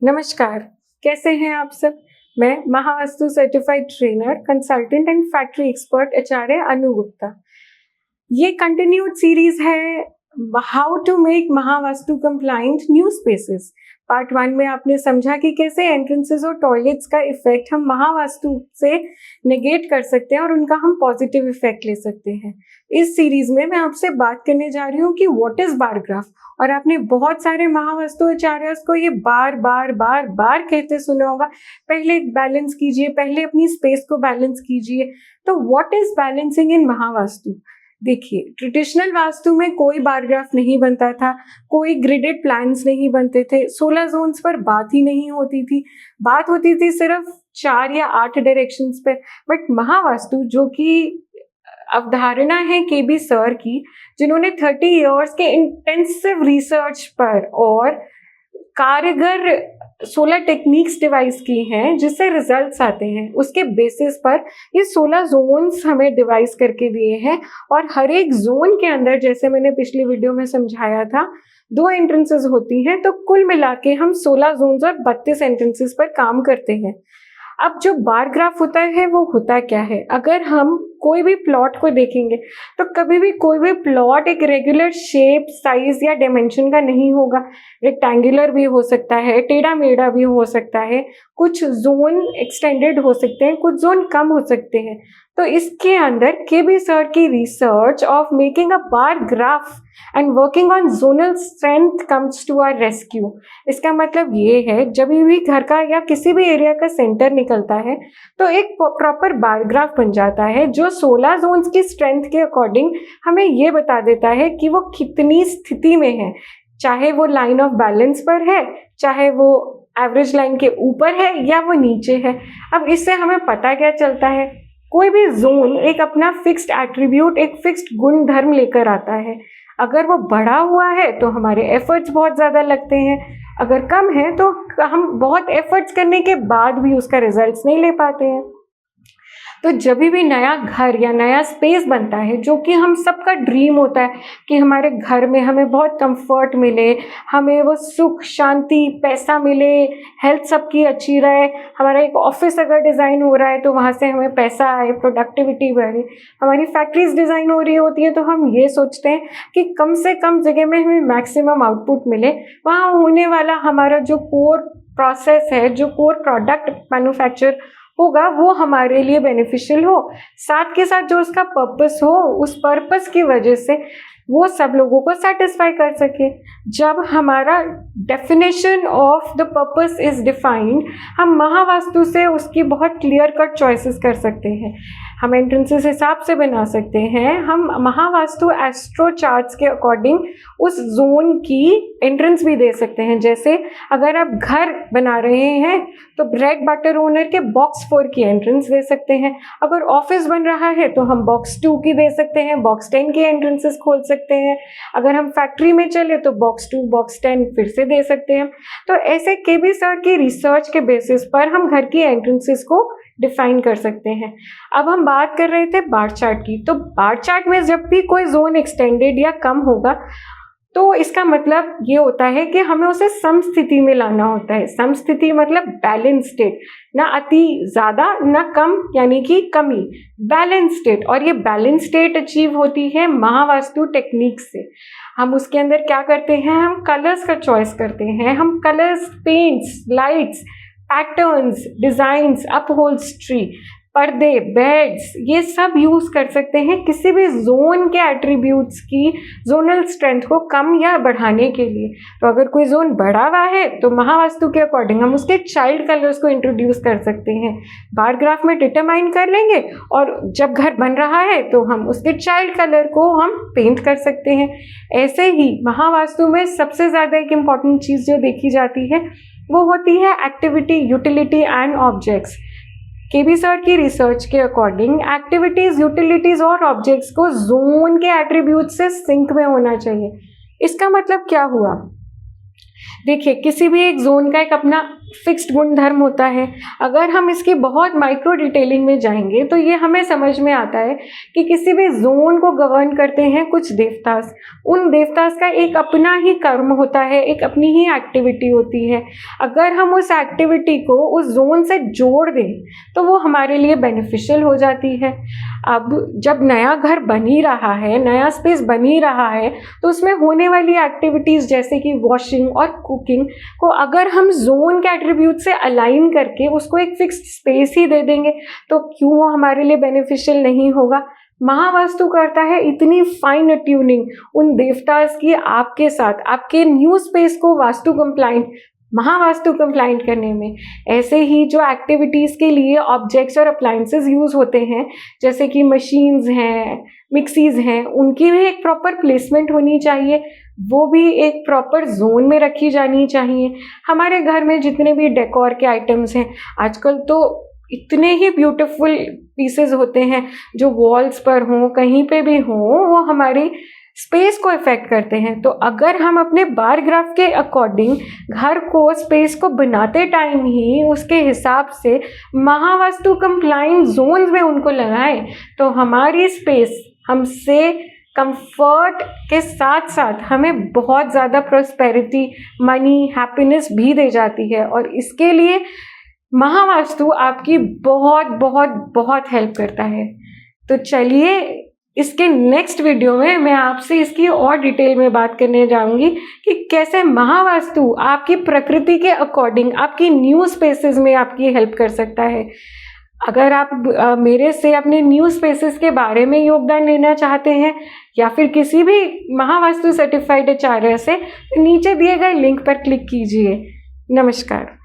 नमस्कार, कैसे हैं आप सब? मैं Mahavastu certified trainer, consultant and factory expert Acharya Anu Gupta. ये कंटिन्यूड सीरीज है how to make Mahavastu compliant new spaces. Part 1 में आपने समझा कि कैसे एंट्रेंसेस और टॉयलेट्स का इफेक्ट हम महावास्तु से नेगेट कर सकते हैं और उनका हम पॉजिटिव इफेक्ट ले सकते हैं। इस सीरीज में मैं आपसे बात करने जा रही हूँ कि व्हाट इज बार ग्राफ। और आपने बहुत सारे महावास्तु आचार्य को ये बार बार कहते सुना होगा, पहले बैलेंस कीजिए, पहले अपनी स्पेस को बैलेंस कीजिए। तो व्हाट इज बैलेंसिंग इन महावास्तु? देखिए, ट्रेडिशनल वास्तु में कोई बार ग्राफ नहीं बनता था, कोई ग्रिडेड प्लान्स नहीं बनते थे, 16 जोन्स पर बात ही नहीं होती थी। बात होती थी सिर्फ 4 या 8 डायरेक्शंस पे। बट महावास्तु, जो कि अवधारणा है केबी सर की, जिन्होंने 30 इयर्स के इंटेंसिव रिसर्च पर और कारगर 16 टेक्निक्स डिवाइस की हैं जिससे रिजल्ट्स आते हैं, उसके बेसिस पर ये 16 जोन्स हमें डिवाइस करके दिए हैं। और हर एक जोन के अंदर, जैसे मैंने पिछली वीडियो में समझाया था, 2 एंट्रेंसेस होती हैं। तो कुल मिला के हम 16 जोन्स और 32 एंट्रेंसेस पर काम करते हैं। अब जो बार ग्राफ होता है वो होता क्या है? अगर हम कोई भी प्लॉट को देखेंगे तो कभी भी कोई भी प्लॉट एक रेगुलर शेप, साइज या डायमेंशन का नहीं होगा। रेक्टेंगुलर भी हो सकता है, टेढ़ा मेढ़ा भी हो सकता है, कुछ जोन एक्सटेंडेड हो सकते हैं, कुछ जोन कम हो सकते हैं। तो इसके अंदर केबी सर की research of making a bar graph and working on zonal strength comes to our rescue. इसका मतलब ये है, जब भी घर का या किसी भी एरिया का सेंटर निकलता है तो एक प्रॉपर बार ग्राफ बन जाता है जो 16 जोन्स की स्ट्रेंथ के अकॉर्डिंग हमें ये बता देता है कि वो कितनी स्थिति में है, चाहे वो लाइन ऑफ बैलेंस पर है, चाहे वो एवरेज लाइन के ऊपर है या वो नीचे है। अब इससे हमें पता क्या चलता है? कोई भी जोन एक अपना फिक्स्ड एट्रीब्यूट, एक फिक्स्ड गुण धर्म लेकर आता है। अगर वो बढ़ा हुआ है तो हमारे एफर्ट्स बहुत ज़्यादा लगते हैं, अगर कम है तो हम बहुत एफर्ट्स करने के बाद भी उसका रिजल्ट्स नहीं ले पाते हैं। तो जब भी नया घर या नया स्पेस बनता है, जो कि हम सबका ड्रीम होता है कि हमारे घर में हमें बहुत कंफर्ट मिले, हमें वो सुख, शांति, पैसा मिले, हेल्थ सबकी अच्छी रहे। हमारा एक ऑफिस अगर डिज़ाइन हो रहा है तो वहाँ से हमें पैसा आए, प्रोडक्टिविटी बढ़े। हमारी फैक्ट्रीज डिज़ाइन हो रही होती है तो हम ये सोचते हैं कि कम से कम जगह में हमें मैक्सिमम आउटपुट मिले। वहाँ होने वाला हमारा जो कोर प्रोसेस है, जो कोर प्रोडक्ट मैन्युफैक्चर होगा, वो हमारे लिए बेनिफिशियल हो, साथ के साथ जो उसका पर्पस हो, उस पर्पस की वजह से वो सब लोगों को सेटिस्फाई कर सके। जब हमारा definition of the purpose is defined, हम महावास्तु से उसकी बहुत क्लियर कट चॉइसेस कर सकते हैं। हम एंट्रेंसेस हिसाब से बना सकते हैं। हम महावास्तु एस्ट्रो चार्ट्स के अकॉर्डिंग उस जोन की एंट्रेंस भी दे सकते हैं। जैसे अगर आप घर बना रहे हैं तो ब्रेड बटर ओनर के बॉक्स 4 की एंट्रेंस दे सकते हैं। अगर ऑफिस बन रहा है तो हम बॉक्स 2 की दे सकते हैं, बॉक्स 10 की एंट्रेंसेस खोल सकते हैं। अगर हम फैक्ट्री में चले तो बॉक्स 2, बॉक्स 10 फिर से दे सकते हैं। तो ऐसे केबी सर की रिसर्च के बेसिस पर हम घर की एंट्रेंसेस को डिफाइन कर सकते हैं। अब हम बात कर रहे थे बार चार्ट की। तो बार चार्ट में जब भी कोई जोन एक्सटेंडेड या कम होगा तो इसका मतलब ये होता है कि हमें उसे सम स्थिति में लाना होता है। सम स्थिति मतलब बैलेंस स्टेट, ना अति ज़्यादा ना कम, यानी कि कमी, बैलेंस स्टेट। और ये बैलेंस स्टेट अचीव होती है महावास्तु टेक्निक से। हम उसके अंदर क्या करते हैं? हम कलर्स का चॉइस करते हैं। हम colours, paints, lights, patterns, designs, upholstery, पर्दे, बेड्स, ये सब यूज़ कर सकते हैं किसी भी जोन के एट्रीब्यूट्स की जोनल स्ट्रेंथ को कम या बढ़ाने के लिए। तो अगर कोई जोन बढ़ा हुआ है तो महावास्तु के अकॉर्डिंग हम उसके चाइल्ड कलर्स को इंट्रोड्यूस कर सकते हैं, बार ग्राफ में डिटरमाइन कर लेंगे। और जब घर बन रहा है तो हम उसके चाइल्ड कलर को हम पेंट कर सकते हैं। ऐसे ही महावास्तु में सबसे ज़्यादा एक इम्पॉर्टेंट चीज़ जो देखी जाती है वो होती है activity, utility and objects. KB sir की रिसर्च के अकॉर्डिंग एक्टिविटीज़, यूटिलिटीज़ और ऑब्जेक्ट्स को जोन के एट्रीब्यूट से सिंक में होना चाहिए। इसका मतलब क्या हुआ? देखिए, किसी भी एक जोन का एक अपना फिक्स्ड गुणधर्म होता है। अगर हम इसकी बहुत माइक्रो डिटेलिंग में जाएंगे तो ये हमें समझ में आता है कि किसी भी जोन को गवर्न करते हैं कुछ देवतास। उन देवतास का एक अपना ही कर्म होता है, एक अपनी ही एक्टिविटी होती है। अगर हम उस एक्टिविटी को उस जोन से जोड़ दें तो वो हमारे लिए बेनिफिशियल हो जाती है। अब जब नया घर बन ही रहा है, नया स्पेस बन ही रहा है, तो उसमें होने वाली एक्टिविटीज़ जैसे कि वॉशिंग और कुकिंग को अगर हम जोन के एट्रीब्यूट से अलाइन करके उसको एक फिक्स्ड स्पेस ही दे देंगे तो क्यों वो हमारे लिए बेनिफिशियल नहीं होगा। महावास्तु करता है इतनी फाइन ट्यूनिंग उन देवतास की आपके साथ, आपके न्यू स्पेस को वास्तु कंप्लाइंट, महावास्तु कंप्लाइंट करने में। ऐसे ही जो एक्टिविटीज़ के लिए ऑब्जेक्ट्स और अप्लायंसेस यूज़ होते हैं जैसे कि मशीन्स हैं, मिक्सीज़ हैं, उनकी भी एक प्रॉपर प्लेसमेंट होनी चाहिए, वो भी एक प्रॉपर जोन में रखी जानी चाहिए। हमारे घर में जितने भी डेकोर के आइटम्स हैं आजकल तो इतने ही ब्यूटीफुल पीसेस होते हैं जो वॉल्स पर हों, कहीं पे भी हों, वो हमारी स्पेस को इफेक्ट करते हैं। तो अगर हम अपने बार ग्राफ के अकॉर्डिंग घर को, स्पेस को बनाते टाइम ही उसके हिसाब से महावास्तु कंप्लाइंट जोन्स में उनको लगाएं तो हमारी स्पेस हमसे कंफर्ट के साथ साथ हमें बहुत ज़्यादा प्रोस्पेरिटी, मनी, हैप्पीनेस भी दे जाती है। और इसके लिए महावास्तु आपकी बहुत बहुत बहुत हेल्प करता है। तो चलिए इसके नेक्स्ट वीडियो में मैं आपसे इसकी और डिटेल में बात करने जाऊंगी कि कैसे महावास्तु आपकी प्रकृति के अकॉर्डिंग आपकी न्यू स्पेसेस में आपकी हेल्प कर सकता है। अगर आप मेरे से अपने न्यू स्पेसेस के बारे में योगदान लेना चाहते हैं या फिर किसी भी महावास्तु सर्टिफाइड आचार्य से, तो नीचे दिए गए लिंक पर क्लिक कीजिए। नमस्कार।